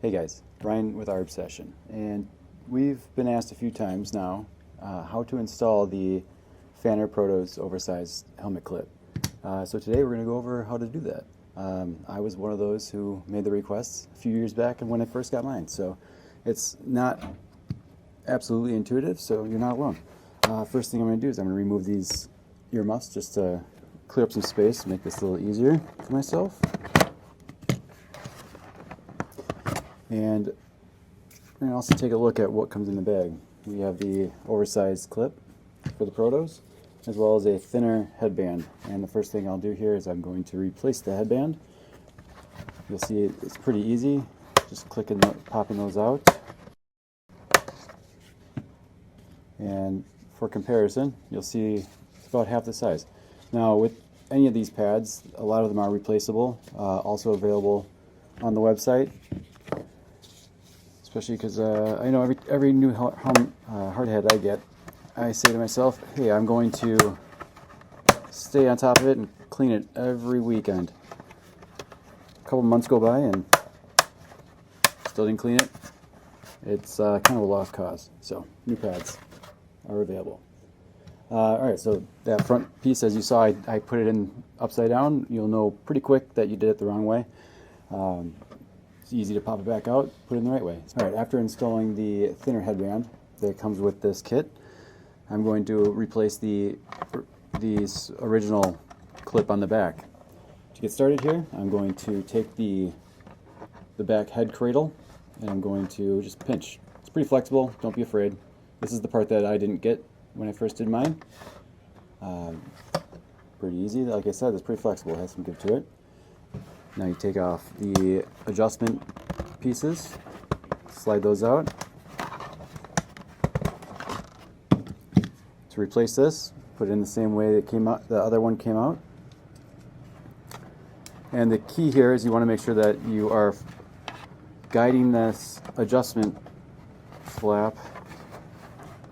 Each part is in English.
Hey guys, Brian with our Obsession, and we've been asked a few times now how to install the Pfanner Protos oversized helmet clip. So today we're going to go over how to do that. I was one of those who made the requests a few years back and when I first got mine, so it's not absolutely intuitive, so you're not alone. First thing I'm going to do is I'm going to remove these earmuffs just to clear up some space, make this a little easier for myself. And we're going to also take a look at what comes in the bag. We have the oversized clip for the Protos, as well as a thinner headband. And the first thing I'll do here is I'm going to replace the headband. You'll see it's pretty easy, just clicking, popping those out. And for comparison, you'll see it's about half the size. Now with any of these pads, a lot of them are replaceable, also available on the website. Especially because I know every new hardhead I get, I say to myself, hey, I'm going to stay on top of it and clean it every weekend. A couple months go by and still didn't clean it. It's kind of a lost cause. So new pads are available. Alright, so that front piece, as you saw, I put it in upside down. You'll know pretty quick that you did it the wrong way. It's easy to pop it back out, put it in the right way. Alright, after installing the thinner headband that comes with this kit, I'm going to replace the original clip on the back. To get started here, I'm going to take the back head cradle and I'm going to just pinch. It's pretty flexible, don't be afraid. This is the part that I didn't get when I first did mine. Pretty easy, like I said, it's pretty flexible, it has some give to it. Now you take off the adjustment pieces, slide those out. To replace this, put it in the same way that came out, the other one came out. And the key here is you want to make sure that you are guiding this adjustment flap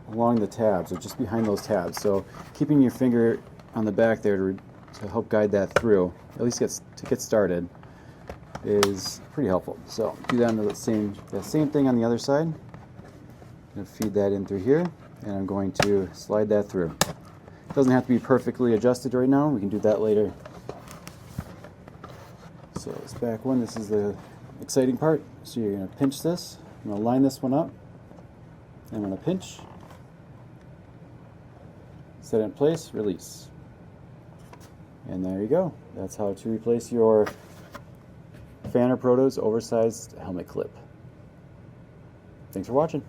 along the tabs, or just behind those tabs. So keeping your finger on the back there to help guide that through, at least to get started, is pretty helpful. So do that on the same thing on the other side. I'm going to feed that in through here, and I'm going to slide that through. It doesn't have to be perfectly adjusted right now. We can do that later. So this back one, this is the exciting part. So you're going to pinch this. I'm going to line this one up. I'm going to pinch. Set it in place, release. And there you go. That's how to replace your Pfanner Protos oversized helmet clip. Thanks for watching.